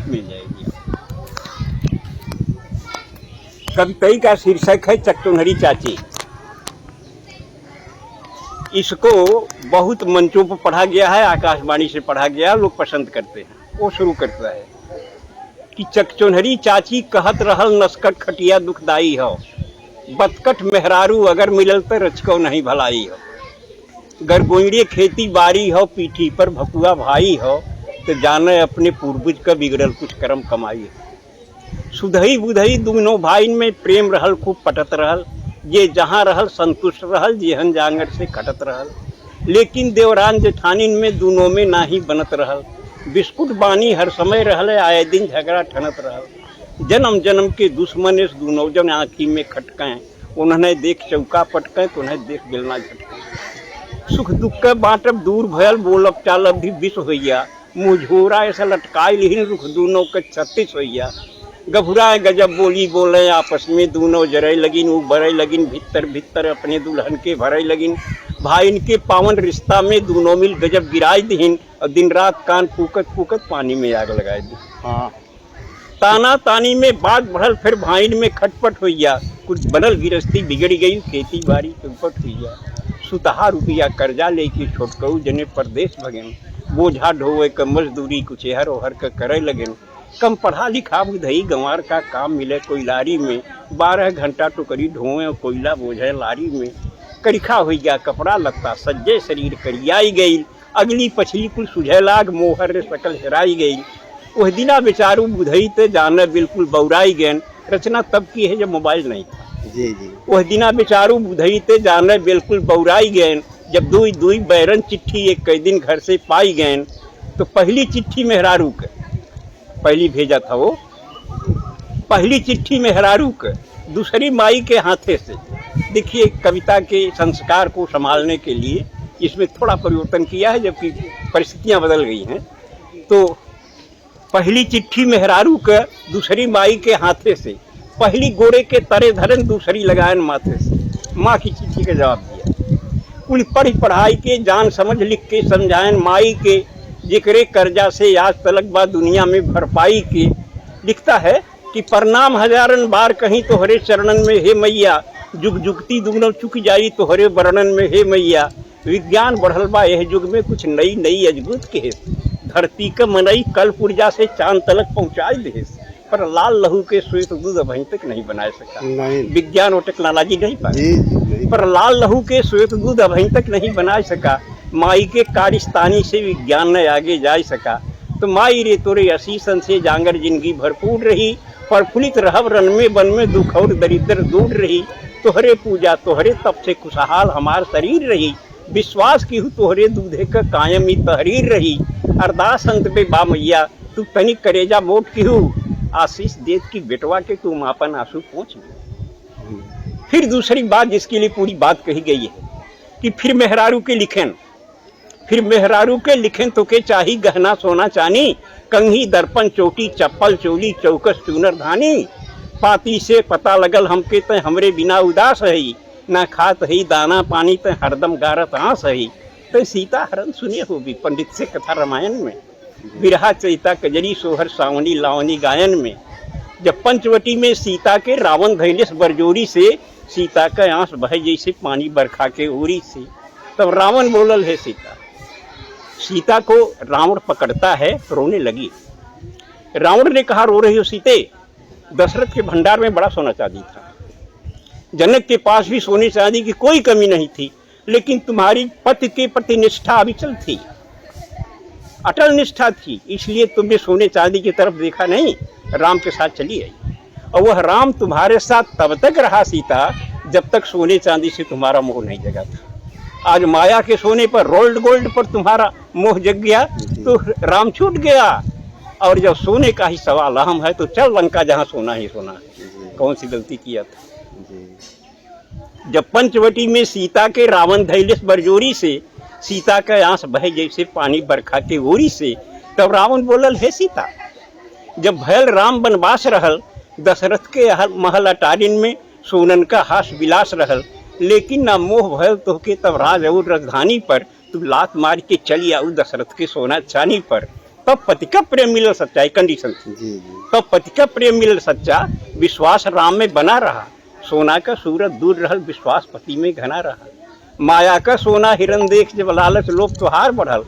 मिल जाएगी। कविता का शीर्षक है चकचोन्हरी चाची। इसको बहुत मंचों पर पढ़ा गया है, आकाशवाणी से पढ़ा गया, लोग पसंद करते हैं। वो शुरू करता है कि चकचोन्हरी चाची कहत रहल नस्कट खटिया दुखदाई हो, बतकट मेहरारू अगर मिलल तो रचको नहीं भलाई हो। गरगोइड़े खेती बाड़ी हो, पीठी पर भकुआ भाई हो, तो जाने अपने पूर्वज का बिगड़ल कुछ कर्म कमाई हो। सुधई बुधई दुनो भाईन में प्रेम रहल, खूब पटत रहल, ये जहाँ रहल संतुष्ट रहल, जेहन जांगर से कटत रहल। लेकिन देवरान जेठानिन में दोनों में ना ही बनत रहल, बिस्कुट बानी हर समय रहल, आए दिन झगड़ा ठनत रहल। जन्म जन्म के दुश्मन इस दोनों जन आँखी में खटकें, उन्हें देख चौका पटकें तो उन्हें देख बेलना झटकें। सुख दुख के बाँटब दूर भयल, बोलब चालब भी विष होइया, मुझोरा ऐसा लटकाई लिहिन रुख दोनों के 36 होइया। गभुरा गजब बोली बोले आपस में, दोनों जरई लगिन, वो बरई लगिन, भीतर भीतर अपने दुल्हन के भरई लगिन। भाई इनके पावन रिश्ता में दोनों मिल गजब गिराई दीन, और दिन रात कान फूकत फूकत पानी में आग लगाई दी। हाँ, ताना तानी में बात बढ़ल, फिर भाईन में खटपट होइया, कुछ बनल गिरस्ती बिगड़ गई, खेती बाड़ी चौपट होइया। सुतहा रुपया कर्जा लेके छोटकऊ जने परदेश भगेन, बोझा ढोवे क मजदूरी कुछ एहर ओहर के करे लगेन। कम पढ़ा लिखा बुधई गंवार का काम मिले कोयलारी में, 12 घंटा टोकरी ढोए और कोयला बोझे लारी में। करिखा हो गया कपड़ा लगता, सज्जे शरीर करियाई गई, अगली पछली कुल सुझे लाग, मोहर रे सकल हेराई गई। वह दिना बेचारू बुधई ते जाने बिल्कुल बौराई गैन। रचना तब की है जब मोबाइल नहीं था। जी जी। वह दिना बेचारू बुधई ते जाने बिल्कुल बौराई गैन, जब दुई दुई बैरन चिट्ठी एक कई दिन घर से पाई गैन। तो पहली चिट्ठी मेहरारू के पहली भेजा था वो, पहली चिट्ठी मेहरारू के दूसरी माई के हाथे से। देखिए कविता के संस्कार को संभालने के लिए इसमें थोड़ा परिवर्तन किया है, जबकि परिस्थितियां बदल गई हैं। तो पहली चिट्ठी मेहरारू के दूसरी माई के हाथे से, पहली गोरे के तरे धरन दूसरी लगायन माथे से। माँ की चिट्ठी का जवाब दिया, कुल पढ़ी पढ़ाई के जान समझ लिख के समझायन माई के, जिक्रे कर्जा से आज तलक बा दुनिया में भरपाई के। लिखता है कि प्रणाम हजारन बार कहीं तोहरे चरणन में हे मैया, जुग जुगती दुगनों चुक जाई तोहरे वर्णन में हे मैया। विज्ञान बढ़ल बा यह युग में कुछ नई नई अजबूत के, धरती का मनई कल पुर्जा से चांद तलक पहुँचाई दे, पर लाल लहू के श्वेत दूध अभी तक नहीं बना सका। विज्ञान और टेक्नोलॉजी नहीं पाई, पर लाल लहू के श्वेत दूध अभी तक नहीं बना सका। माई के कारिस्तानी से विज्ञान न आगे जा सका। तो माई रे तोरे असीसन से जांगर जिंदगी भरपूर रही, प्रफुल्लित रहब रन में बन में दुख और दरिद्र दूर रही। तोहरे पूजा तोहरे तप से खुशहाल हमार शरीर रही, विश्वास की हूँ तोहरे दूधे का कायम ही तहरीर रही। अरदास अंत पे बा मैया तू तनिक करेजा मोट की हूँ, आशीष देत की बेटवा के तुम आपन आंसू पहुँच गए। फिर दूसरी बात जिसके लिए पूरी बात कही गई है कि फिर मेहरारू के लिखेन, फिर मेहरारू के लिखेन तो के चाही गहना सोना चानी, कंघी दर्पण चोटी चप्पल चोली चौकस चूनर धानी। पाती से पता लगल हमके ते हमरे बिना उदास है, ना खात है दाना पानी ते हरदम गारत आस है। तो सीता हरण सुने हो भी पंडित से कथा रामायण में, बिरहा चैता कजरी सोहर सावनी लावनी गायन में। जब पंचवटी में सीता के रावण धैलेस बरजोरी से, सीता का आंस बहे जैसे पानी बरखा के ओरी से। तब रावण बोलल है सीता, सीता को रावण पकड़ता है, रोने लगी। रावण ने कहा रो रही हो सीते, दशरथ के भंडार में बड़ा सोना चांदी था, जनक के पास भी सोने चांदी की कोई कमी नहीं थी, लेकिन तुम्हारी पति के प्रति निष्ठा अविचल थी, अटल निष्ठा थी, इसलिए तुमने सोने चांदी की तरफ देखा नहीं, राम के साथ चली आई। और वह राम तुम्हारे साथ तब तक रहा सीता जब तक सोने चांदी से तुम्हारा मोह नहीं जगा था। आज माया के सोने पर, रोल्ड गोल्ड पर तुम्हारा मोह जग गया तो राम छूट गया। और जब सोने का ही सवाल अहम है तो चल लंका जहाँ सोना ही सोना है। कौन सी गलती किया था। जब पंचवटी में सीता के रावण धैलेस बरजोरी से, सीता का आंस बहे जैसे पानी बरखा के ओरी से। तब रावण बोलल है सीता, जब भयल राम वनवास रहल, दशरथ के महल अटारिन में सोनन का हास विलास रहल, लेकिन ना मोह भयल तोहके तब राज और राजधानी पर, तू लात मार के चली आऊ दशरथ के सोना चानी पर। तब पति का प्रेम मिलल सच्चा, कंडीशन थी। जी जी। तब पति का प्रेम मिलल सच्चा, विश्वास राम में बना रहा, सोना का सूरत दूर रहल, विश्वास पति में घना रहा। माया का सोना हिरन देख जब लालच लोभ त्योहार बढ़ल,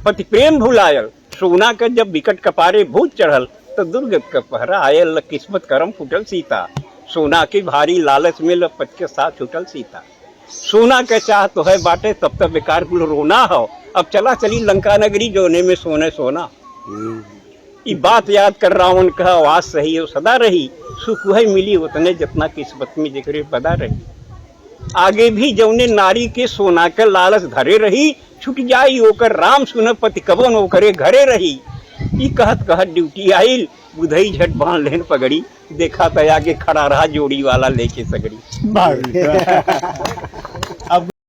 पति प्रेम भुलायल, सोना का जब विकट कपारे भूत चढ़ल, तो दुर्गत का पहरा आयल, किस्मत करम फूटल सीता, सोना के भारी लालच में पति के साथ छूटल सीता। सोना का चाह तो है बाटे, तब तक बेकार कुल रोना हो, अब चला चली लंका नगरी जोने में सोने सोना। ये बात याद कर रावण का आवाज सही है सदा रही, सुख वही मिली उतने जितना किस्मत में जिक्र बदा रही। आगे भी जौने नारी के सोना के लालच धरे रही, छुट जाई ओकर राम सुन पति कबन ओकरे घरे रही। ई कहत कहत ड्यूटी आइल, बुधई झट बांध लेन पगड़ी, देखा तो आगे खड़ा रहा जोड़ी वाला लेके सगड़ी।